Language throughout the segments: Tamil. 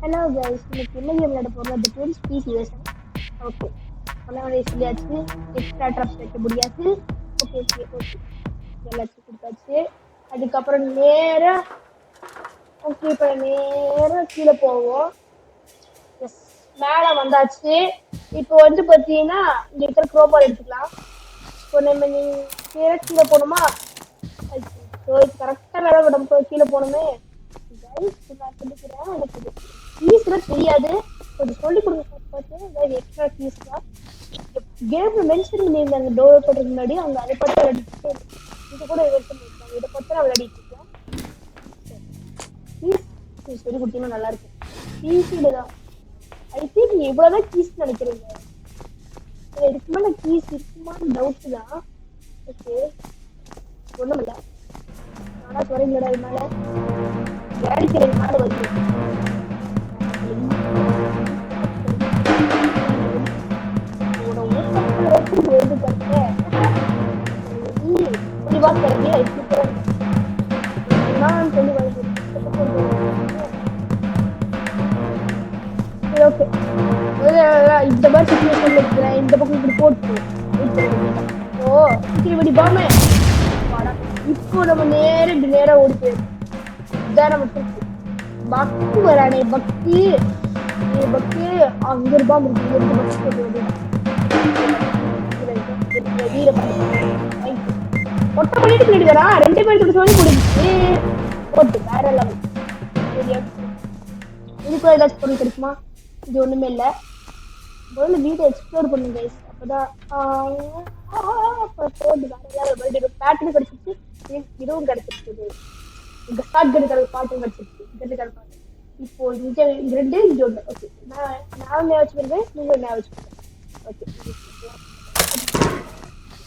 ஹலோ கைஸ், இன்னைக்கு என்ன கேம் விளையாட போறோம்? தி ட்வின்ஸ் பீஸ் வேஷன். ஓகே, ஒன்னாவது சொல்லியாச்சு. எக்ஸ்ட்ரா ட்ராப்ஸ் வைக்க முடியாது. ஓகே ஓகே ஓகே, எல்லாத்தையும் கொடுத்தாச்சு. அதுக்கப்புறம் நேரா ஓகே, இப்போ நேரா கீழே போவோம். எஸ், மேலே வந்தாச்சு. இப்போ வந்து பார்த்தீங்கன்னா இங்க இருக்கிற க்ரோபால் எடுத்துக்கலாம். இப்போ நம்ம நேரா கீழே போகணுமா? கரெக்டாக மேலே நம்ம கீழே போகணுமே. நான் சொல்லிக்கிறேன், எனக்கு கீஸ்லாம் தெரியாது, கொஞ்சம் சொல்லி கொடுங்க பார்த்து. எக்ஸ்ட்ரா கீஸ் தான் கேம்ல மென்ஷன் பண்ணியிருந்தாங்க. டோர் போடுறதுக்கு முன்னாடி அவங்க அதை பார்த்து விளையாடிட்டு இது கூட பண்ணிருக்காங்க. இதை பார்த்து நான் விளையாடிட்டு இருக்கேன். கீஸ் சொல்லி கொடுத்தீங்கன்னா நல்லா இருக்கும். கீஸில தான் ஐ திங்க் இவ்வளவுதான் கீஸ் நினைக்கிறீங்க. இதுக்கு மேல கீஸ் இருக்குமான்னு டவுட் தான். ஓகே, ஒண்ணும் இல்லை. ஆனா குறைங்கடா இது மேல அடிக்கிறது நாடு வந்து இந்த மாதிரி சிச்சுவேஷன்ல இருக்கிறேன். இந்த பக்கம் இப்படி போட்டு ஓ இப்படி பாமே. இப்போ நம்ம நேரா ஓடி போயிடும். இதான் நம்ம பக்தி வரானே, பக்தி பக்தி அங்க இருப்பா ஒட்ட பண்ணிட்டு போயிட்டு வரா. 2 பேருக்கு சொல்லி முடிஞ்சு போட்டு வேற லெவல். இதுக்கு ஏதாச்சும் பொருள் கிடைக்குமா? இது ஒண்ணுமே இல்லை. முதல்ல வீட்டை எக்ஸ்ப்ளோர் பண்ணுங்க கைஸ். அப்பதான் பேட்டர்ன் கிடைச்சிச்சு, இதுவும் கிடைச்சிருக்குது. இங்க ஸ்டார்ட் கிடைக்கிற பாட்டும் கிடைச்சிருச்சு. இப்போ இங்க 2 இங்க 1. ஓகே, நான் வச்சுக்கிறேன், நீங்க என்ன வச்சுக்கிறேன். ஓகே,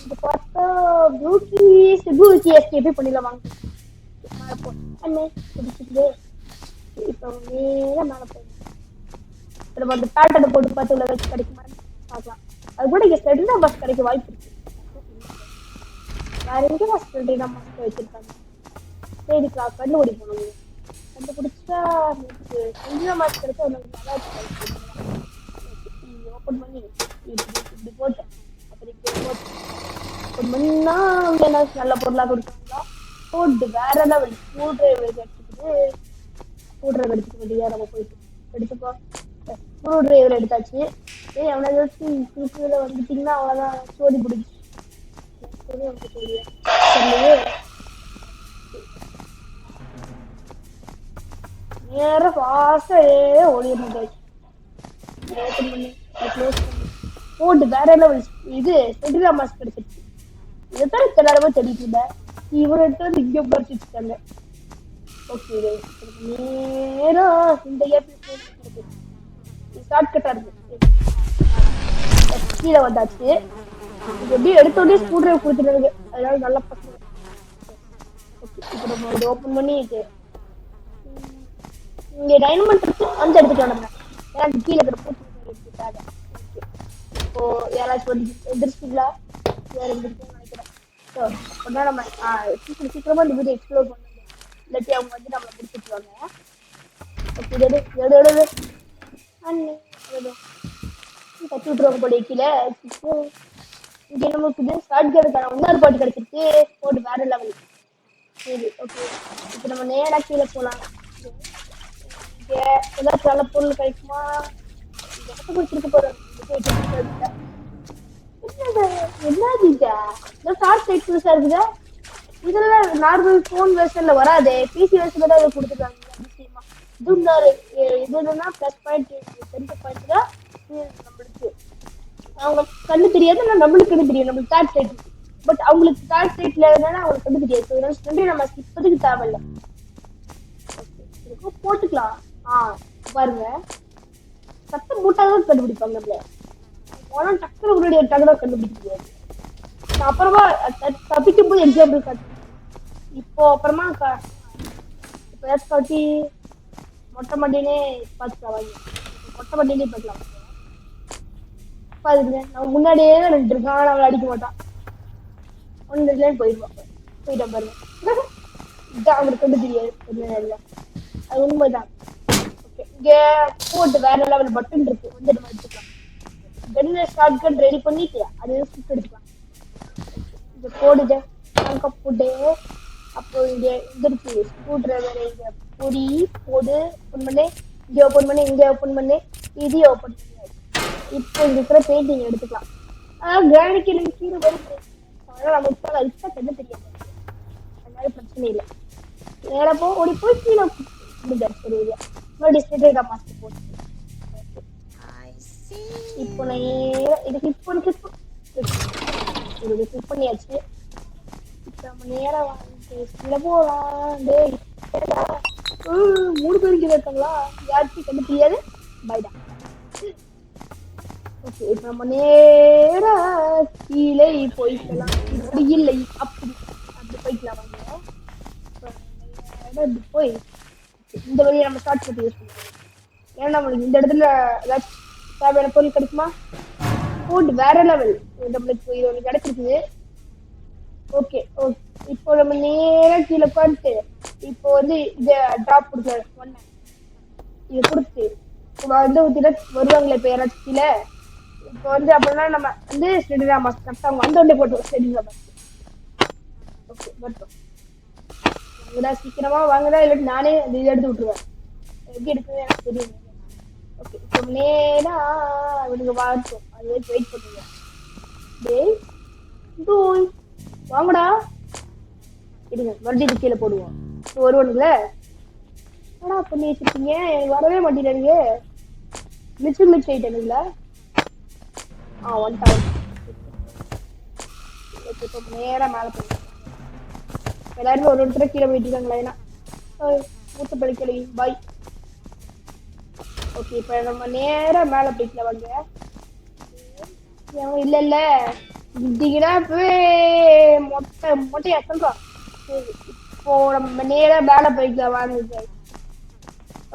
இது பார்த்தா பூக்கி எஸ்கேபே பண்ணிடலாம். வாங்க மேலே போ அண்ணே பிடிச்சிட்டு. இப்போ நேராக மேலே போகணும். நம்ம அந்த பேட்டர்னை போட்டு பார்த்து உள்ள வச்சு கிடைக்குமான்னு பார்க்கலாம். அது கூட இங்கே ஸ்டெடினா பஸ் கிடைக்க வாய்ப்பு இருக்கு. வேற எங்கே பஸ் ஸ்டெடினா பஸ் வச்சிருக்காங்க. சரிக்கா, கண்டுபிடி போகணும். கண்டுபிடிச்சா ஸ்டெடினா பஸ் கிடைச்சா உங்களுக்கு நல்லா ஓப்பன் பண்ணி இப்படி போட்டேன். அப்படி ஓப்பன் பண்ணா அவங்க என்ன நல்ல பொருளாக கொடுத்தாங்களா போட்டு வேற லெவல். ஸ்க்ரூ டிரைவர் எடுத்துக்கிட்டு நம்ம போயிட்டு எடுத்துக்கோ. ஸ்க்ரூ டிரைவர் எடுத்தாச்சு. அவனை கீழே வந்துட்டீங்கன்னா அவ்வளோதான், சோடி பிடிச்சி நேரம் ஃபாஸ்டா ஓடிடணும். ஓப்பன் பண்ணி க்ளோஸ் பண்ணி போட்டு வேற லெவல். இது ஸ்டெடினா மாஸ்க் கிடைச்சிருச்சு. இதைத்தான் இத்தனை நேரமா தேடிட்டு இருந்தேன். இவரை எடுத்து வந்து இங்கே பறிச்சு வச்சுட்டாங்க. ஓகே, நேரா இந்த ஷார்ட்கட்டா இருக்கு. கீழே வந்தாச்சு. இது எப்படி எடுத்தோடனே ஸ்க்ரூ டிரைவர் கொடுத்துட்டாங்க, அதனால நல்லா பசங்க. ஓகே, இப்போ நம்ம இதை ஓப்பன் பண்ணி இங்கே டைனமண்ட் இருக்கு, அந்த எடுத்துக்கலாம் நம்ம. ஏன்னா கீழே இருக்கிற பூச்சி எடுத்துட்டாங்க. இப்போ யாராச்சும் வந்து எதிர்ச்சிங்களா வேற எந்திரிக்கும்னு நினைக்கிறேன். ஸோ அப்படின்னா நம்ம சீக்கிரமா இந்த வீடியோ எக்ஸ்ப்ளோர் பண்ணுங்க, இல்லாட்டி அவங்க வந்து நம்மளை பிடிச்சிட்டுவாங்க. ஓகே, எடு கட்டி விட்டுருவாங்க போல கீழே. இங்கே நமக்கு ஸ்டார்ட் கிடைக்கான இன்னொரு பாட்டு கிடைச்சிருக்கு. போட்டு வேற லெவல். சரி, ஓகே, இப்போ நம்ம நேராக கீழே போகலாம். இங்கே ஏதாச்சும் நல்ல பொருள் கிடைக்குமா? எனக்கு பிடிச்சிருக்கு போகிறேன். என்ன ஷார்ட் சைட் புதுசா இருக்குதா? இதுல நார்மல் போன் வெர்ஷன்ல வராதே, பிசி வெர்ஷன்ல தான் இதை கொடுத்துருக்காங்க. நிச்சயமா இது என்னன்னா பிளஸ் பாயிண்ட், 10 பாயிண்ட் தான் நம்மளுக்கு. அவங்க கண்ணு தெரியாது, ஆனால் நம்மளுக்கு கண்ணு தெரியும். நம்மளுக்கு தேர்ட் சைட், பட் அவங்களுக்கு தேர்ட் சைட்ல என்னன்னா அவங்களுக்கு கண்ணு தெரியாது. நன்றி, நம்ம இப்போதைக்கு தேவையில்லை. போட்டுக்கலாம். பாருங்க, சத்தம் போட்டாதான் கண்டுபிடிப்பாங்க. நம்மள போனா டக்குனு முன்னாடி ஒரு டக்குனு கண்டுபிடிக்க முடியாது. நான் அப்புறமா தப்பிக்கும் போது எக்ஸாம்பிள் காட்டு. இப்போ அப்புறமா காட்டி மொட்டை மண்டினே பார்த்துக்கலாம். மொட்டை மண்டினே பார்க்கலாம். பாருங்க, நம்ம முன்னாடியே தான் நின்று இருக்கான், அவளை அடிக்க மாட்டான். 1 போயிட்டான் பாருங்க. இதான் அவங்களுக்கு வந்து தெரியாது. அது உண்மைதான். ஓகே, இங்க போட்டு வேற லெவல் பட்டன் இருக்கு வந்து நம்ம எடுத்துக்கலாம். கன்ன ஷார்ட் கன் ரெடி பண்ணிட்டு அது ஸ்டிக் எடுத்துக்கலாம். இங்க போடுங்க அங்க போட்டு அப்போ இங்க இங்க இருக்கு ஸ்க்ரூ டிரைவர் இங்க பொடி போடு ஓபன் பண்ணு இங்க ஓபன் பண்ணு இங்க ஓபன் பண்ணு இது ஓபன் பண்ணு. இப்போ இங்க இருக்கிற பெயிண்டிங் எடுத்துக்கலாம். கிரானிக்கு எனக்கு கீழே வருது அதனால நம்ம இப்போ லைட்டா கண்ணு தெரியாது அதனால பிரச்சனை இல்லை. நேரா போ ஓடி போய் கீழே சரி மறுபடியும் ஸ்ட்ரெயிட்டா மாஸ்டர் போட்டு இப்போ நான் இது கிளிக் பண்ணி கிளிக் பண்ணியாச்சு. இப்போ நம்ம நேரா வாங்கிட்டு போகலாம். டேய் 3 பேருக்கு இருக்காங்களா யாருக்கும் கண்ணு தெரியாது பைடா. ஓகே இப்போ நம்ம நேரா கீழே போய்க்கலாம். இப்படி இல்லை அப்படி அப்படி போய்க்கலாம் வாங்க. இப்படி போய் இந்த வழியை நம்ம ஸ்டார்ட் பண்ணி யூஸ் பண்ணுவோம். ஏன்னா நம்மளுக்கு இந்த இடத்துல ஏதாச்சும் தேவையான பொருள் கிடைக்குமா ஃபுட் வேற லெவல் நம்மளுக்கு இது ஒன்று கிடைச்சிருக்குது. ஓகே ஓகே இப்போ நம்ம நேரம் கீழே உட்காந்துட்டு இப்போ வந்து இதை ட்ராப் கொடுக்கலாம் சொன்னேன் இதை கொடுத்து வந்து ஊற்றினா வருவாங்களே இப்போ யாராச்சும் கீழே இப்போ வந்து அப்படின்னா நம்ம வந்து ஸ்டெடிரா மாஸ்க் கரெக்டாக அவங்க வந்த உடனே போட்டோம் ஸ்டெடிரா மாஸ்க். ஓகே மட்டும் வாங்கடா சீக்கிரமா வாங்கடா இல்லாட்டி நானே அந்த இதை எடுத்து விட்டுருவேன். எப்படி எடுக்குது எனக்கு தெரியும். ஓகே இப்போ நேரா அவனுக்கு வாட்டும் அது வரைக்கும் வெயிட் பண்ணுங்க. டேய் டூய் வாங்கடா இருங்க மறுபடியும் கீழே போடுவோம். இப்போ வருவானுங்கள என்னடா பண்ணி வச்சிருக்கீங்க எனக்கு வரவே மாட்டேங்கிறீங்க மிச்சம் ஐட்டனுங்களா வந்துட்டாங்க. ஓகே இப்போ நேரா மேலே போடுவோம். எல்லாருமே ஒரு ஒருத்தர கீழே போயிட்டு இருக்காங்களா ஏன்னா மூத்த படிக்கலை பாய். ஓகே இப்போ நம்ம நேரா மேலே போய்க்கல வாங்க. இல்ல இல்ல இப்படின்னா மொட்டையா சொல்றோம். இப்போ நம்ம நேரா மேலே போய்க்கலாம் வாங்க.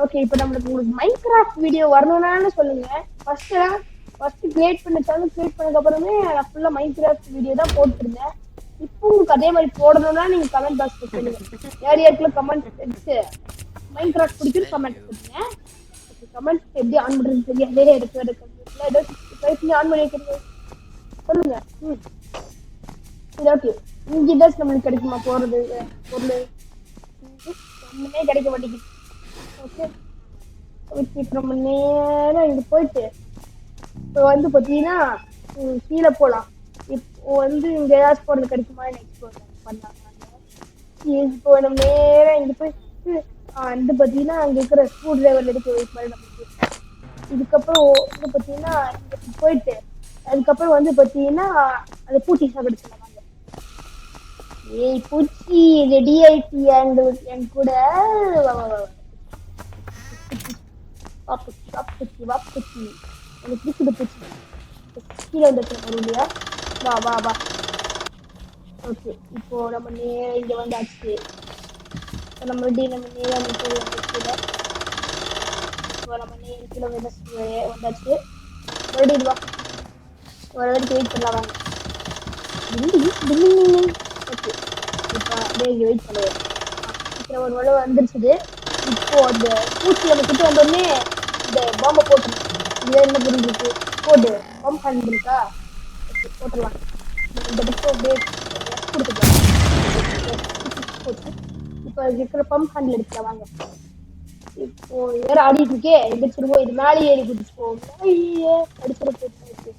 ஓகே இப்போ நம்மளுக்கு உங்களுக்கு மைன்கிராஃப்ட் வீடியோ வரணும்னாலும் சொல்லுங்க. ஃபர்ஸ்ட் கிரியேட் பண்ணாலும் கிரியேட் பண்ணதுக்கு அப்புறமே நான் ஃபுல்லா மைன்கிராஃப்ட் வீடியோ தான் போட்டுருந்தேன். இப்போ உங்களுக்கு அதே மாதிரி போடணும்னா நீங்க கமெண்ட் பாக்ஸ்ல சொல்லுங்க. யார் யாருக்குள்ள கமெண்ட் எடுத்து மைன்கிராஃப்ட் பிடிக்கும் கமெண்ட் பண்ணுங்க. கமெண்ட் எப்படி ஆன் பண்றது தெரியாதே எடுத்து ஆன் பண்ணி வைக்கிறது சொல்லுங்க. சரி ஓகே இங்க ஏதாச்சும் நம்மளுக்கு கிடைக்குமா போறது பொருள் ஒண்ணுமே கிடைக்க மாட்டேங்குது. ஓகே ஓகே இப்போ நம்ம நேரம் இங்க போயிட்டு இப்போ வந்து பார்த்தீங்கன்னா கீழே போகலாம். இப்போ வந்து இங்க ஏதாச்சும் போறது கிடைக்குமா எக்ஸ்ப்ளோர் பண்ணாங்க. இப்போ நம்ம நேரம் இங்க போய் வந்து பார்த்தீங்கன்னா அங்கே இருக்கிற ஸ்க்ரூ டிரைவர் எடுக்க மாதிரி நமக்கு இதுக்கப்புறம் வந்து பார்த்தீங்கன்னா இங்கே போயிட்டு அதுக்கப்புறம் வந்து பார்த்தீங்கன்னா அந்த பூச்சி சாப்பிடுவாங்க. ஏய் பூச்சி ரெடி ஆயிடுச்சு என் கூட வாப்புச்சி வாப்புச்சி எனக்கு பிடிக்குது பூச்சி கீழே வந்துச்சு இல்லையா வா வா வா. ஓகே இப்போ நம்ம நேரம் இங்கே வந்தாச்சு. நம்ம நேரம் கிலோ வந்தாச்சு. மறுபடியும் வா ஒரு வரைக்கும் வெயிட் பண்ணலாம் வாங்க. ஓகே இப்போ அப்படியே இங்கே வெயிட் பண்ணுவேன். இப்போ ஒரு வளவு வந்துருச்சுது. இப்போ அந்த பூச்சி நம்ம கிட்ட வந்தோடனே இந்த பாம்பை போட்டுருவோம். இது என்ன பொருள் இருக்கு போட்டு பம்ப் ஹேண்ட் இருக்கா ஓகே போட்டுடலாம். இந்த பக்கம் அப்படியே கொடுத்துக்கலாம். இப்போ இருக்கிற பம்ப் ஹேண்டில் எடுத்துக்கலாம் வாங்க. இப்போ வேற ஆடிட்டு இருக்கே எந்திரிச்சிருவோம். இது மேலே ஏறி குதிச்சுப்போம். அடிச்சிட போயிட்டு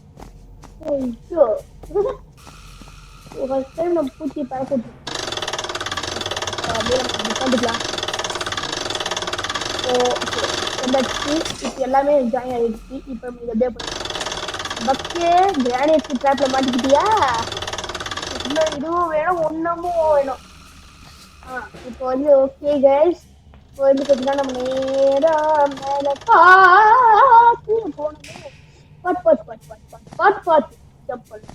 ஐயோ ஃபர்ஸ்ட் டைம் நம்ம பூச்சியை பறக்க விட்டுருக்கோம். அப்படியே நம்ம உட்காந்துக்கலாம். வந்தாச்சு. இப்போ எல்லாமே ஜாயின் ஆகிடுச்சு. இப்போ நம்ம அப்படியே பண்ணலாம். பக்கே கிரானைட் ட்ராப்ல மாட்டிக்கிட்டியா இன்னும் இதுவும் வேணும் ஒன்னமும் வேணும். இப்போ வந்து ஓகே கைஸ் இப்போ வந்து பார்த்தீங்கன்னா நம்ம நேரம் மேலே போனோம். பாட்டு ஜம்ப் பண்ணு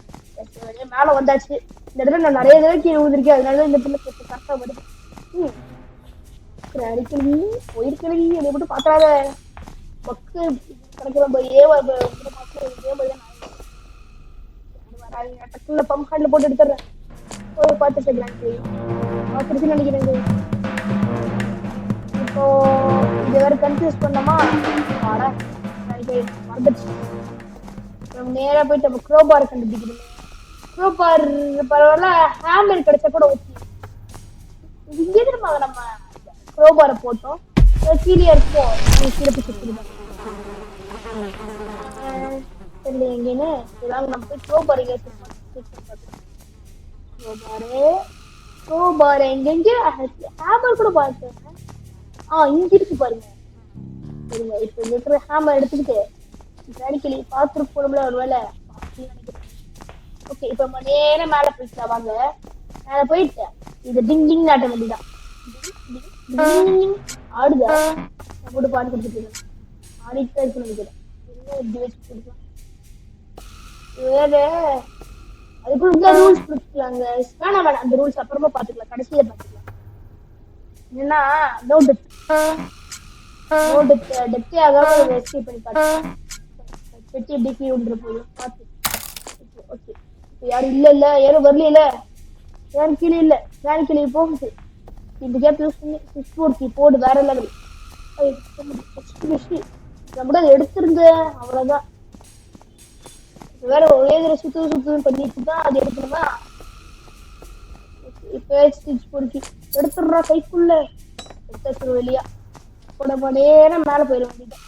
மேலே வந்தாச்சு. இந்த இடத்துல நான் நிறைய தடவை கீழே விழுந்திருக்கேன். அதனால இந்த பிள்ளை கரெக்டாக வருது. அடிக்கடி போயிருக்கலி என்னை மட்டும் பார்த்தாத பக்கு கிடைக்கிற டக்குல பம்ப் ஹேண்ட்ல போட்டு எடுத்துறேன். பார்த்துட்டு நினைக்கிறேன் இப்போ இது வேற கன்ஃபியூஸ் பண்ணோமா வாடா மறந்துச்சு நம்ம நேரா போயிட்டு நம்ம க்ரோபார் கண்டுபிடிக்கணும் க்ரோபார் பரவாயில்ல ஹேமர் கிடைச்சா கூட ஓகே இங்கே நம்ம க்ரோபாரை போட்டோம் கீழே இருக்கும் கீழே போய் சுற்றிடுவோம் சரி எங்கேன்னு இதெல்லாம் நம்ம போய் க்ரோபார் க்ரோபார் எங்கெங்க ஹேமர் கூட பார்த்தேன் இங்க இருக்கு பாருங்க சரிங்க இப்போ இருக்கிற ஹேமர் எடுத்துக்கிட்டு வேடிக்கலி பார்த்துட்டு போனோம்ல ஒரு வேலை ஓகே இப்போ நம்ம நேரம் மேலே போயிட்டா வாங்க மேலே போயிட்டு இது டிங் டிங் நாட்ட வேண்டியதான் ஆடுதா நான் கூட பாட்டு கொடுத்துட்டு இருக்கேன் ஆடிட்டு இருக்கு நினைக்கிறேன் என்ன இப்படி வச்சு கொடுக்கலாம் வேற அதுக்குள்ள ரூல்ஸ் கொடுத்துக்கலாங்க வேணாம் வேணாம் அந்த ரூல்ஸ் அப்புறமா பாத்துக்கலாம் கடைசியில பாத்துக்கலாம் என்னன்னா நோ டெப்த் ஆகாம எஸ்கேப் பண்ணி பாத்துக்கலாம் பெட்டி எப்படி கீழே விழுந்துற போதும் பாத்து ஓகே யாரும் இல்ல யாரும் வரல யாரும் கீழே இல்ல வேன் கீழே போகுது இந்த கேப் யூஸ் பண்ணி 6 போடு வேற லெவல் நம்ம கூட எடுத்திருந்த அவ்வளவுதான் வேற ஒரே சுத்து பண்ணிட்டு தான் அது எடுக்கணுமா இப்ப ஸ்டிச் பொறுக்கி எடுத்துடுறா கைக்குள்ள எடுத்து வெளியா கூட நேரம் மேல போயிட வேண்டியதான்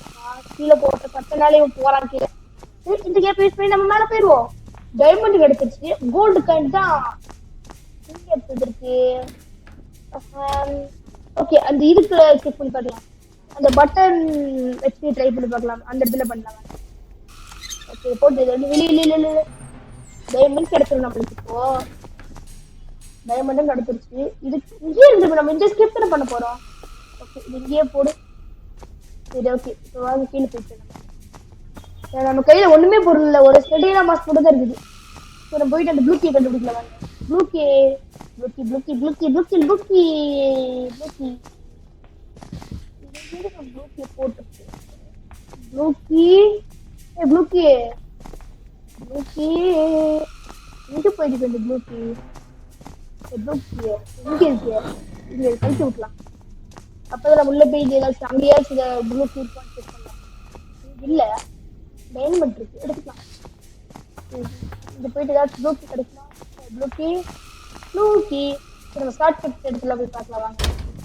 கீழே போட்ட 10 நாளே போறான் கீழே இந்த கேப் யூஸ் பண்ணி நம்ம மேல போயிருவோம் டைமண்ட் கிடைச்சிருச்சு கோல்டு காயின் தான் இங்க எடுத்துருக்கு ஓகே அந்த இதுக்குள்ள செக் பண்ணி பார்க்கலாம் அந்த பட்டன் வச்சு ட்ரை பண்ணி பார்க்கலாம் அந்த இடத்துல பண்ணலாம் ஓகே போட்டு வெளியில டைமண்ட் கிடைச்சிரும் நம்மளுக்கு இப்போ டைமண்டும் கிடைச்சிருச்சு இது இங்கே இருந்து நம்ம இந்த ஸ்கிப் தானே பண்ண போறோம் ஓகே இது இங்கேயே போடு சரி ஓகே இப்போ வாங்க கீழே போயிட்டு நம்ம கையில ஒண்ணுமே பொருள் இல்லை ஒரு ஸ்டெடினா மாஸ்க் மட்டும் தான் இருக்குது ஸோ நம்ம போயிட்டு அந்த ப்ளூக்கியை கண்டுபிடிக்கலாம் வாங்க ப்ளூக்கி போட்டு ப்ளூக்கி எங்க போயிட்டு இந்த ப்ளூக்கி இங்க இருக்கு இங்க கழிச்சு விட்டலாம் அப்பதான் உள்ள போய் ஏதாச்சும் அங்கேயாச்சும் இதை ப்ளூக்கி இருக்கான்னு செக் பண்ணலாம் இல்ல டைமண்ட் இருக்கு எடுத்துக்கலாம் இங்க போயிட்டு ஏதாச்சும் ப்ளூக்கி கிடைக்கலாம் ப்ளூக்கி நம்ம ஷார்ட் கட் இடத்துல போய் பார்க்கலாம் வாங்க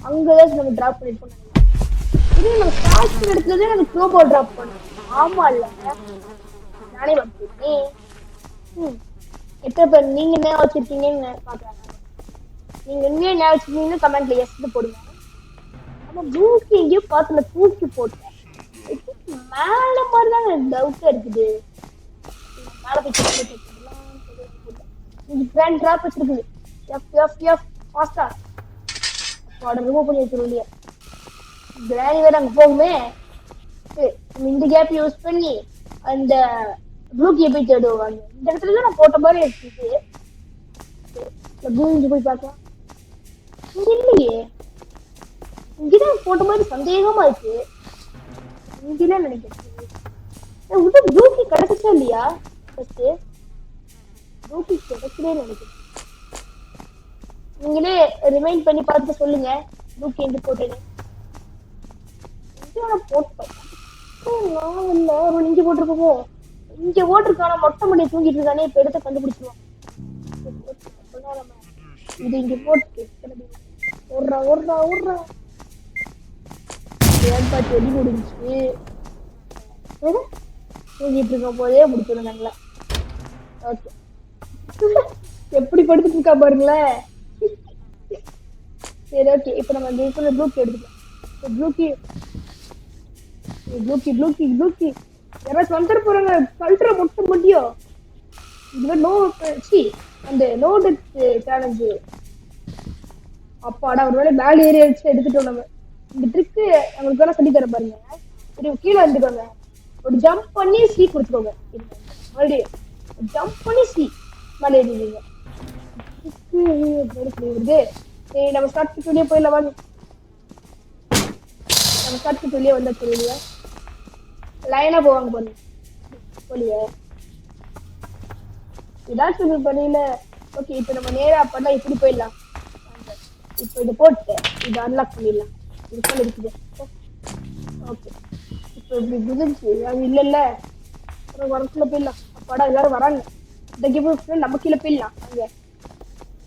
அங்க ஏதாச்சும் நம்ம டிராப் பண்ணிருப்போம் இது நம்ம ஷார்ட் கட் இடத்துலதான் நம்ம க்ரோபோ டிராப் பண்ணோம் ஆமா இல்ல நானே வந்துட்டேன் எத்தனை பேர் நீங்க என்ன வச்சிருக்கீங்கன்னு பாக்குறாங்க நீங்க என்ன வச்சிருக்கீங்கன்னு கமெண்ட்ல எஸ் போடுங்க ஆமா ப்ளூக்கி எங்கேயோ பார்த்துல தூக்கி போட்டேன் மேல மாதிரிதான் எனக்கு டவுட்டா இருக்குது மேல போய் கிராண்ட் டிராப் வச்சிருக்குது எஃப் ஃபாஸ்டா அப்பாட ரிமூவ் பண்ணி வச்சிருவோம் இல்லையா கிராணி வேற அங்க போகுமே இந்த கேப் யூஸ் பண்ணி அந்த ப்ளூக்கியை போய் தேடுவாங்க இந்த இடத்துல தான் நான் போட்ட மாதிரி இருக்குது ப்ளூ போய் பார்க்கலாம் இங்க இல்லையே இங்கதான் போட்ட மாதிரி சந்தேகமா இருக்கு இங்கதான் நினைக்கிறேன் உங்க ப்ளூக்கி கிடைச்சா இல்லையா ஃபர்ஸ்ட் ப்ளூக்கி கிடைக்கவே நினைக்கிறேன் நீங்களே ரிமைண்ட் பண்ணி பார்த்துட்டு சொல்லுங்க ப்ளூக்கி எங்க போட்டேன்னு போட்டோம் நான் இல்ல ஒரு இங்க போட்டிருப்போமோ இங்க போட்டிருக்கான மொட்டை மணியை தூங்கிட்டு இருக்கானே இப்ப எடுத்து கண்டுபிடிச்சிருவோம் இது இங்க போட்டு ஓடுறா ஏற்பாடு வெடி முடிஞ்சு தூங்கிட்டு இருக்கும் போதே முடிச்சிருந்தாங்களா ஓகே எப்படி படுத்துட்டு இருக்கா பாருங்களேன் சரி ஓகே இப்ப நம்ம இந்த இதுல ப்ளூக்கி எடுத்துக்கலாம் ப்ளூக்கி யாராச்சும் வந்துட போறாங்க கல்ட்டுற மொட்டை முடியும் இது நோ அந்த நோ டெத் சேலஞ்சு அப்பாடா ஒரு வேலை மேல ஏறி வச்சு எடுத்துட்டோம் நம்ம இந்த ட்ரிக்கு அவங்களுக்கு வேணா சொல்லி தர பாருங்க சரி கீழே வந்துக்கோங்க ஒரு ஜம்ப் பண்ணி சி கொடுத்துக்கோங்க மறுபடியும் ஜம்ப் பண்ணி சி மேலே ஏறிடுவீங்க சரி நம்ம ஸ்டார்ட் வெளியே போயிடலாம் வாங்க நம்ம ஸ்டார்ட் வெளியே வந்தா தெரியலையா லைனா போவாங்க பாருங்க போலியே ஏதாச்சும் பண்ணியில ஓகே இப்போ நம்ம நேரா பண்ணா இப்படி போயிடலாம் இப்போ இதை போட்டு இதை அன்லாக் பண்ணிடலாம் இதுக்குள்ள இருக்குது. ஓகே இப்போ இப்படி குதிச்சு அது இல்ல இல்ல ஒரு வரக்குள்ள போயிடலாம். அப்பாடா எல்லாரும் வராங்க. இந்த கேம் நம்ம கீழே போயிடலாம். அங்க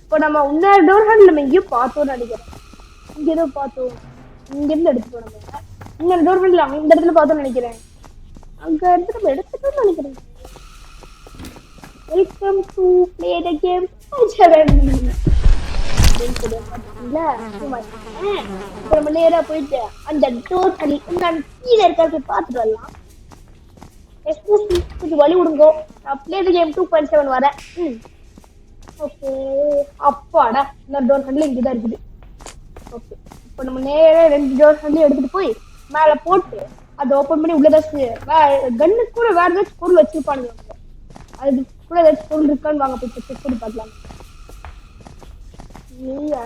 இப்போ நம்ம இன்னொரு டோர் ஹேண்டில் நம்ம எங்கேயும் பார்த்தோம்னு நினைக்கிறேன். இங்க ஏதோ பார்த்தோம். இங்க இருந்து எடுத்துட்டோம் நம்ம. இன்னொரு டோர் ஹேண்டில் அங்க இந்த இடத்துல பார்த்தோம்னு நினைக்கிறேன். அங்க இருந்து நம்ம எடுத்துட்டோம்னு நினைக்கிறேன். Welcome to play the game 7 நம்ம நேரா போயிட்டு அந்த டோர் கீழே இருக்காது பார்த்துட்டு வரலாம். கொஞ்சம் வழி விடுங்கோ. நான் ப்ளே த கேம் 2.7 வரேன். ஓகே அப்பாடா இன்னொரு டோர் ஹேண்டில் இங்கதான் இருக்குது. ஓகே இப்போ நம்ம நேரா 2 டோர் ஹேண்டில் எடுத்துட்டு போய் மேல போட்டு அதை ஓப்பன் பண்ணி உள்ளதாச்சு கன்னு கூட வேற ஏதாச்சும் பொருள் வச்சிருப்பானுங்க. அது கூட ஏதாச்சும் பொருள் இருக்கான்னு வாங்க போய் செக் பண்ணி பார்க்கலாம்.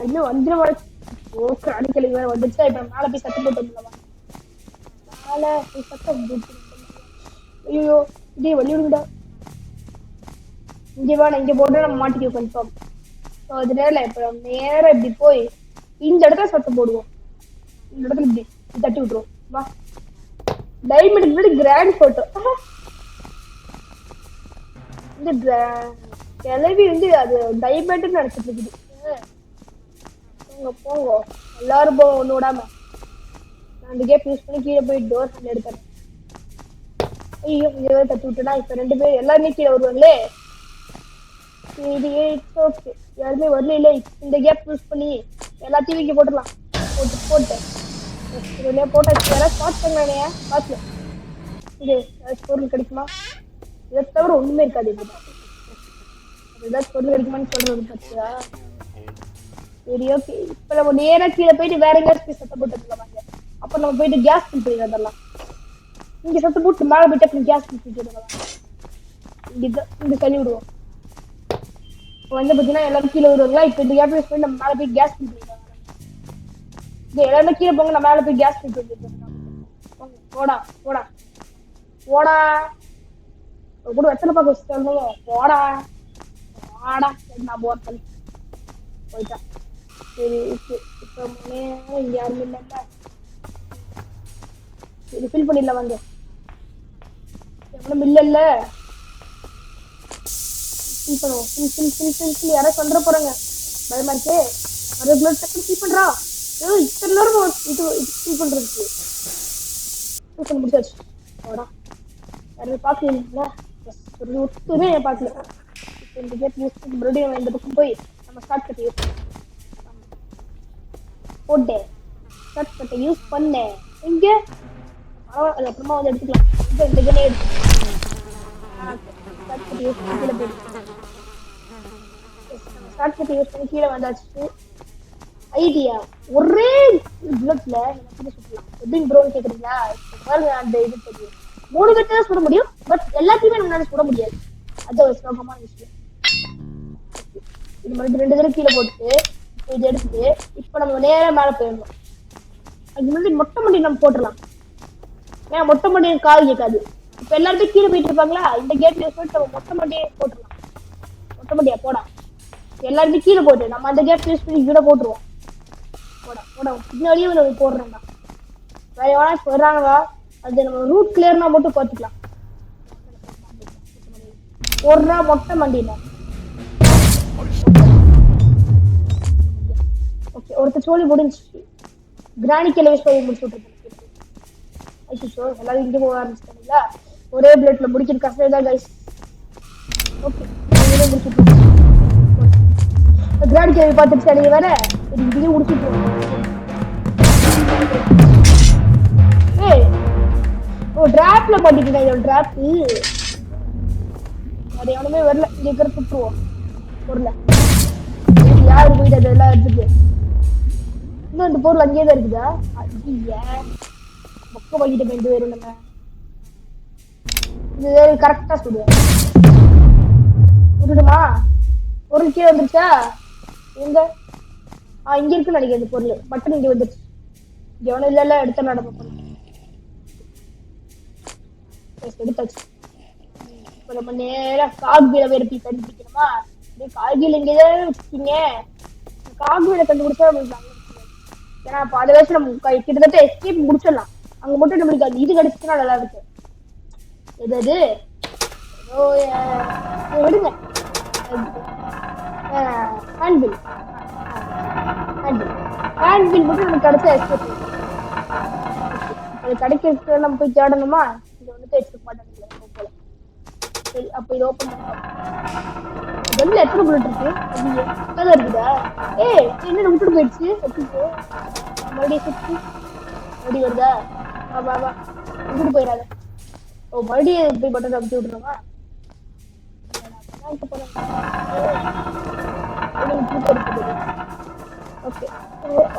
இன்னும் வந்துட ஓகே அடிக்கலை வேற வந்துச்சா. இப்ப மேல போய் சத்தம் போட்டு மேல போய் சத்தம் போட்டு ஐயோ இதே வழி விடுங்கடா. இங்க வேணா இங்க போட்டு நம்ம மாட்டிக்கோ கன்ஃபார்ம். ஸோ அதனால இப்ப நேரம் இப்படி போய் இந்த இடத்துல சத்தம் போடுவோம். இந்த இடத்துல இப்படி தட்டி விட்டுருவோம். வா டைமண்ட் முன்னாடி கிராண்ட் போட்டோ. இந்த கிளவி வந்து அது டைமண்ட் நினைச்சிட்டு இருக்குது. போங்க எல்லாரும் போங்க ஒண்ணு விடாம. நான் அந்த கேப் யூஸ் பண்ணி கீழே போய் டோர் ஹேண்டில் எடுக்கிறேன். ஐயோ இங்கே தட்டி விட்டுனா இப்ப 2 பேர் எல்லாருமே கீழே வருவாங்களே. ஓகே யாருமே வரல இல்லை. இந்த கேப் யூஸ் பண்ணி எல்லாத்தையும் இங்கே போட்டுடலாம். போட்டு போட்டாச்சு. யாராவது ஸ்டார்ட் பண்ணானே பார்த்து இது பொருள் கிடைக்குமா? இதை தவிர ஒண்ணுமே இருக்காது. ஏதாச்சும் பொருள் கிடைக்குமான்னு சொல்றது பார்த்தியா? சரி ஓகே இப்ப நம்ம நேரா கீழே போயிட்டு வேற எங்கேயாச்சும் சத்தம் போட்டு வந்துடலாமாங்க. அப்ப நம்ம போயிட்டு கேஸ் ஃபில் பண்ணி வந்துடலாம். இங்க சத்தம் போட்டு மேலே போயிட்டு கேஸ் ஃபில் பண்ணி வந்துடலாம். இங்க தள்ளி விடுவோம். இப்போ வந்து பார்த்தீங்கன்னா எல்லாரும் கீழே வருவாங்களா. இப்போ இந்த கேப் யூஸ் பண்ணி நம்ம மேலே போய் கேஸ் ஃபில் பண்ணிடுவாங்க. இங்க எல்லாருமே கீழே போங்க. நம்ம மேலே போய் கேஸ் ஃபில் பண்ணிட்டு போடா போடா போடா கூட வெத்தலை பார்க்க வச்சுட்டு போடா வாடா நான் போறேன் போயிட்டான். சரி இப்போ இங்க யாருமே இல்லைல்ல. சரி ஃபில் பண்ணிடலாம் வாங்க. எவ்வளவு இல்ல ஃபில் பண்ணுவோம். ஃபில் யாராவது வந்துட போறாங்க. பயமா இருக்கு. ஃபில் பண்றா. இத்தனை நேரம் இது ஃபில் பண்றதுக்கு ஃபில் பண்ணி முடிச்சாச்சு. போடா யாரும் பாக்கலீங்களா? ஒத்துமே பாக்கல. இப்போ இந்த கேட் யூஸ் பண்ணி மறுபடியும் இந்த பக்கம் போய் நம்ம ஸ்டார்ட் கட்ட யூஸ் பண்ணோம். போட்டேன் ஸ்டார்ட் கட்ட யூஸ் பண்ணேன். இங்க அது அப்புறமா வந்து எடுத்துக்கலாம். இந்த கனே எடுத்துக்கலாம். ஸ்டார்ட் கட்ட யூஸ் பண்ணி கீழே போயிடுச்சு. ஸ்டார்ட் கட்ட யூஸ் பண்ணி கீழே வந்தாச்சு. ஐடியா ஒரே புல்லட்ல சுற்றலாம். எப்படின்னு ப்ரோன்னு கேக்குறீங்களா? பாருங்க அந்த இது தெரியும். 3 பேர்த்த தான் சுட முடியும். பட் எல்லாத்தையுமே நம்மளால சுட முடியாது. அது ஒரு சுலபமான விஷயம். இது மாதிரி 2 தடவை கீழே போட்டு இதை எடுத்துட்டு இப்ப நம்ம நேரா மேல போயிடணும். அதுக்கு முன்னாடி மொட்டை மண்டி நம்ம போட்டுடலாம். ஏன் மொட்டை மண்டியை கால் கேட்காது. இப்ப எல்லாருமே கீழே போயிட்டு இருப்பாங்களா. இந்த கேட்ல சொல்லிட்டு நம்ம மொட்டை மண்டியை போட்டுடலாம். மொட்டை மண்டியா போடா. எல்லாருமே கீழே போட்டு நம்ம அந்த கேப் யூஸ் பண்ணி கீழே போட்டுருவோம். போடா போடா பின்னாடியே நம்ம போடுறோம்டா. வேற எவனா வர்றாங்களா? அது நம்ம ரூட் கிளியர்னா மட்டும் பார்த்துக்கலாம். போடுறா மொட்டை மண்டியில. ஓகே ஒருத்தர் சோழி முடிஞ்சிச்சு. கிராணி கிளவி சோழி முடிச்சு விட்டுருக்கேன். ஐயோ எல்லாரும் இங்கே போக ஆரம்பிச்சிட்டாங்களா? ஒரே பிளேட்ல முடிக்கிற கஷ்டம் தான் கைஸ். ஓகே முடிச்சுட்டு கிராணி கிளவி பார்த்துட்டு நீங்க வேற இங்கேயும் முடிச்சுட்டு ஓ டிராப்ல மாட்டிக்கிட்டா. இதோட டிராப் அது எவனுமே வரல. இங்க இருக்கிற சுற்றுவோம் பொருளை. யாரு போயிட்டு அதெல்லாம் எடுத்துட்டு இன்னும் இந்த பொருள் அங்கேயே தான் இருக்குதா? ஐயா மொக்க வாங்கிட்டு போயிட்டு வரும். நம்ம இது கரெக்டா சொல்லுவேன். விட்டுடுமா? பொருள் கீழே வந்துருச்சா? எங்க இங்க இருக்குன்னு நினைக்கிறேன். இந்த பொருள் பட்டன் இங்க வந்துருச்சு. இங்க எவனும் இல்ல எடுத்த நடப்ப எடுத்தாச்சு. இப்ப நம்ம நேரா காக்வீல வெறுப்பி கண்டுபிடிக்கணுமா? கால்கீழ இங்கதான் வச்சுக்கீங்க. காக்வீல கண்டுபிடிச்சா நம்மளுக்கு ஏன்னா அப்ப அதை வச்சு நம்ம கிட்டத்தட்ட எஸ்கேப் முடிச்சிடலாம். அங்க மட்டும் நம்மளுக்கு அது இது கிடைச்சுன்னா நல்லா இருக்கு. எது ஏதோ விடுங்க. ஹேண்ட்பில் ஹேண்ட்பில் மட்டும் நமக்கு கிடைச்சா எஸ்கேப். அது கிடைக்கிறதுக்கு நம்ம போய் தேடணுமா? இது வந்துட்டு எஸ்கேப் மாட்டேங்குது போல. சரி அப்ப இது ஓப்பன் பண்ணலாம். வெளில எத்தனை புல்லட் இருக்கு? அது இருக்குதா? ஏய் என்ன விட்டுட்டு போயிடுச்சு? மறுபடியும் சுத்தி மறுபடியும் வருதா? வா வா விட்டுட்டு போயிடாத. ஓ மறுபடியும் போய் பட்டன் அமுத்தி விட்டுருமா? ஓகே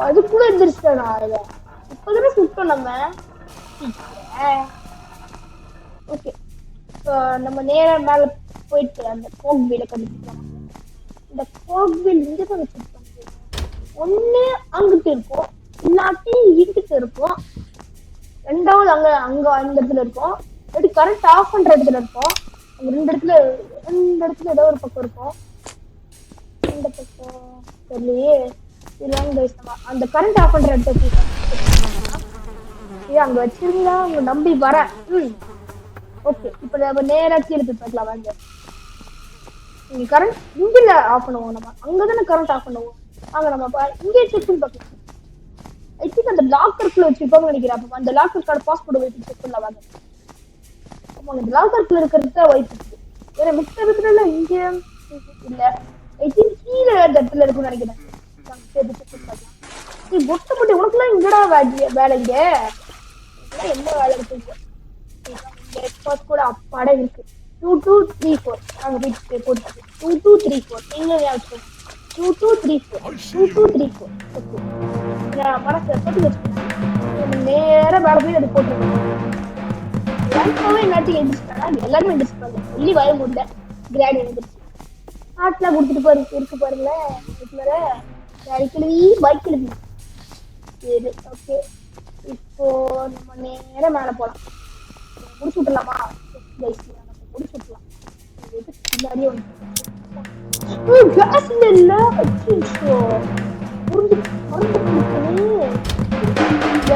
அது கூட எந்திரிச்சிட்டா அத இப்பதானே சுட்டோம் நம்ம. ஓகே நம்ம நேரா மேல போயிட்டு அந்த கோக் வீல கண்டுபிடிக்கலாம். இந்த கோக் வீல் இங்கதான் வச்சிருக்கோம். ஒண்ணு அங்கிட்டு இருக்கும், இல்லாட்டி இங்கிட்டு இருக்கும், ரெண்டாவது அங்க அங்க அந்த இடத்துல இருக்கும், இல்லாட்டி கரண்ட் ஆஃப் பண்ற இடத்துல இருக்கும். அங்க ரெண்டு இடத்துல ஏதோ ஒரு பக்கம் இருக்கும். இந்த பக்கம் தெரியலையே. அந்த கரண்ட் ஆஃப் பண்ற இடத்துல அங்க வச்சிருந்தா அவங்க நம்பி வர. ஓகே இப்ப நம்ம நேரா கீழே போய் பார்க்கலாம் வாங்க. இங்க கரண்ட் இங்கல ஆஃப் பண்ணுவோம், நம்ம அங்கதானே கரண்ட் ஆஃப் பண்ணுவோம். அங்க நம்ம இங்கே செக் பண்ணி பார்க்கலாம். ஐ திங்க் அந்த லாக்கர்க்குள்ள வச்சிருப்பாங்க நினைக்கிறேன். அப்ப அந்த லாக்கருக்கான பாஸ்போர்ட் வைத்து செக் பண்ணலாம் வாங்க. ஆமா அந்த லாக்கர்க்குள்ள இருக்கிறது தான் வைத்து இருக்கு. ஏன்னா மித்த விதத்துல இங்க இல்ல. ஐ திங்க் கீழே அந்த இடத்துல இருக்கும்னு நினைக்கிறேன். நீ பொட்ட போட்டு உனக்குலாம் இங்கடா வேலை இங்க என்ன வேலை இருக்கு? பிரேக்ஃபாஸ்ட் கூட அப்பாடா இருக்கு. 2234 நாங்க போயிட்டு போட்டு 2234 நீங்க ஞாபகம் 2234 2234. ஓகே நான் மனசை போட்டு வச்சுக்கேன். நேரா வேலை போய் அது போட்டுருக்கேன். எல்லாத்தையும் எழுதிச்சுட்டாங்க, எல்லாருமே எழுதிச்சுப்பாங்க. சொல்லி வர முடியல. கிராடி எழுதிச்சு ஆட்லாம் கொடுத்துட்டு இருக்கு பாருங்களேன். கிளவி பைக் எழுதி. சரி ஓகே இப்போ நம்ம நேரா மேல போலாம். முடிச்சு விட்டுலாமா? முடிச்சு விட்டுலாம். பின்னாடியே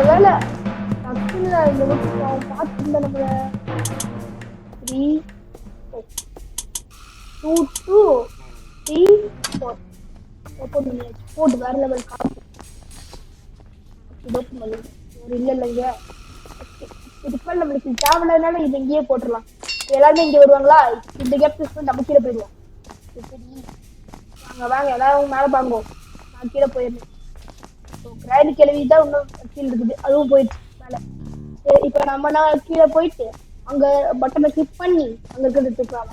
வேலை பார்த்துருந்தா நம்மள 3 2 2 3 4 போட்டு வேற லெவல் காசு ஒரு இல்லைங்க. இதுக்கு நம்மளுக்கு தேவையில்லாதனால இது இங்கேயே போட்டுடலாம். எல்லாருமே இங்க வருவாங்களா? இந்த கேப் நம்ம கீழே போயிடுவோம். வாங்க வாங்க எல்லாரும் மேல பாங்க. நான் கீழே போயிடுறேன். கிராண்ட் கிளவிதான் இன்னும் கீழே இருக்குது, அதுவும் போயிடுச்சு மேல. இப்ப நம்ம கீழே போயிட்டு அங்க பட்டனை கிளிக் பண்ணி அங்க இருக்கிறது எடுத்துக்கலாம்.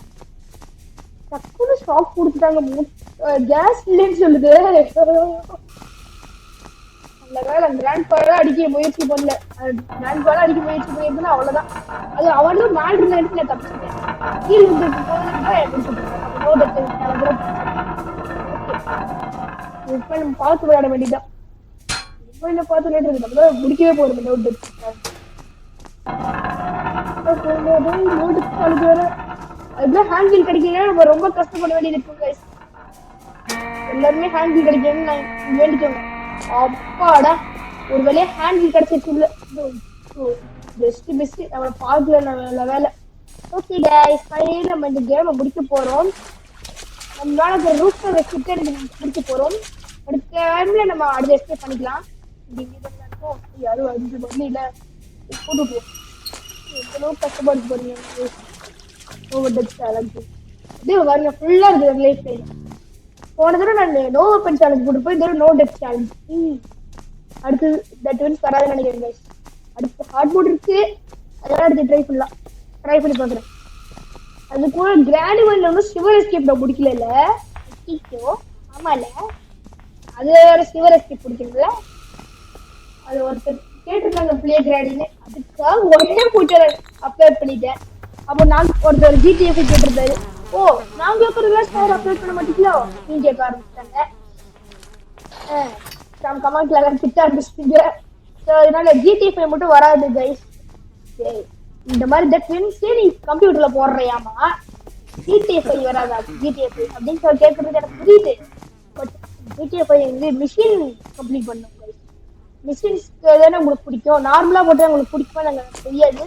டக்குனு ஸ்டாக் கொடுத்துட்டாங்க. கேஸ் இல்லைன்னு சொல்லுது. அந்த வேலை கிராண்ட் ஃபாதர் அடிக்க முயற்சி பண்ணல. கிராண்ட் ஃபாதர் அடிக்க முயற்சி பண்ணிருந்தா அவ்வளவுதான். அது அவனும் மேல் இருந்த இடத்துல தப்பிச்சுட்டேன். கீழே இருந்து இப்ப நம்ம பார்த்து விளையாட வேண்டியதான். இப்ப என்ன பார்த்து விளையாடுறது முடிக்கவே போறது. அதுதான் ஹேண்டில் கிடைக்கிறேன். நம்ம ரொம்ப கஷ்டப்பட வேண்டியது இருக்கு. எல்லாருமே ஹேண்டில் கிடைக்கணும்னு நான் வேண்டிக்கோங்க. அப்பாடா ஒரு வேலையா ஹேண்டில் கிடைச்சிருக்குல்ல. பெஸ்ட் பெஸ்ட் நம்ம பார்க்கல நல்ல வேலை. ஓகே गाइस ஃபைனலி நம்ம இந்த கேமை முடிக்க போறோம். நம்மளால ரூஃப்ல கிட்ட முடிக்க போறோம். அடுத்த டைம்ல நம்ம அடுத்த எஸ்கேப் பண்ணிக்கலாம். இங்க இருக்கும் யாரும் வந்து பண்ணல போட்டு எவ்வளோ கஷ்டப்பட்டு போறீங்க. ஓவர் டச் சேலஞ்ச் இது வரல ஃபுல்லா இருக்கு லைஃப் டைம். போன தடவை நான் நோ ஓப்பன் சேலஞ்ச் போட்டு போய் இந்த நோ டெத் சேலஞ்ச். அடுத்து தட் ட்வின்ஸ் வராதுன்னு நினைக்கிறேன் गाइस. அடுத்து ஹார்ட் மோட் இருக்கு, அதெல்லாம் எடுத்து ட்ரை பண்ணி பார்க்குறேன். அது கூட கிரானிவல்ல ஒன்றும் சிவர் எஸ்கேப் நான் முடிக்கல இல்ல. ஆமால அது வேற சிவர் எஸ்கேப் பிடிக்கல. அது ஒருத்தர் கேட்டிருந்தாங்க பிளே கிராடின்னு, அதுக்காக உடனே போட்டு அப்லோட் பண்ணிட்டேன். அப்போ நான் ஒருத்தர் ஜிடிஎஃப் கேட்டிருந்தாரு. ஓ நாங்க அப்லோட் பண்ண மாட்டீங்களோ நீங்க கேட்க ஆரம்பிச்சிட்டாங்க. நம்ம கமெண்ட்ல எல்லாம் திட்ட ஆரம்பிச்சிட்டீங்க. ஸோ அதனால ஜிடிஎஃப் மட்டும் வராது கைஸ். சரி இந்த மாதிரி த ட்வின்ஸே நீ கம்ப்யூட்டர்ல போடுறியாமா, ஜிடிஎஃப் வராதா? ஜிடிஎஃப் அப்படின்னு சொல்லி கேட்கறது எனக்கு புரியுது. பட் ஜிடிஎஃப் வந்து மிஷின் கம்ப்ளீட் பண்ணும் கைஸ். மிஷின்ஸ் தானே உங்களுக்கு பிடிக்கும். நார்மலா போட்டா உங்களுக்கு பிடிக்குமா எனக்கு தெரியாது.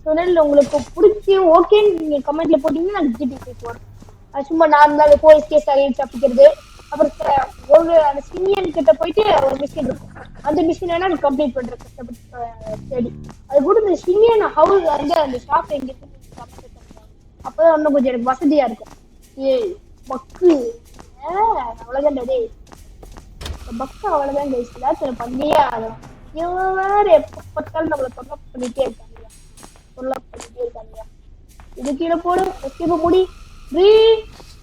ஸோ அதனால உங்களுக்கு பிடிக்கும் ஓகேன்னு நீங்க கமெண்ட்ல போட்டீங்கன்னா எனக்கு ஜிடிபி போறேன். அது சும்மா நார்மலா போலீஸ் கேஸ் அகைன் தப்பிக்கிறது. அப்புறம் ஒரு அந்த சிமியன் கிட்ட போயிட்டு ஒரு மிஷின் இருக்கும். அந்த மிஷின் வேணா நீங்க கம்ப்ளீட் பண்ற கஷ்டப்பட்டு தேடி. அது கூட இந்த சிமியன் ஹவுஸ் வந்து அந்த ஷாப் எங்க இருக்கு அப்பதான் இன்னும் கொஞ்சம் எனக்கு வசதியா இருக்கும். ஏய் மக்கு அவ்வளவுதான் டேய். பக்கு அவ்வளவுதான் கைஸ். ஏதாச்சும் பண்ணியே ஆகணும். இவன் வேற எப்ப பார்த்தாலும் நம்மளை தொல்லை பண்ணிட்டே இருக்காங்க. தொல்லை பண்ணிட்டே இருக்காங்க. இது கீழே போடு. எஸ்கேப் முடி. 3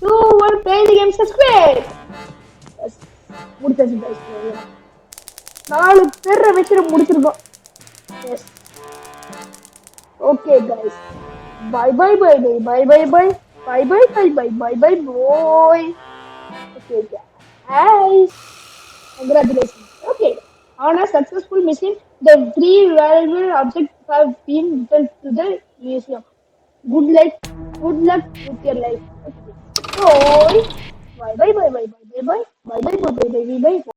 2 1 play the game. Subscribe. முடிச்சாச்சு கைஸ். 4 பேரை வச்சு முடிச்சிருக்கோம். S okay guys. Bye bye bye bye bye bye bye bye bye bye bye bye bye boy. Okay guys, congratulations. Okay, on a successful mission, the 3 valuable objects have been returned to the museum. Good luck with your life. Okay. So bye bye bye bye bye bye bye bye bye bye bye bye bye bye.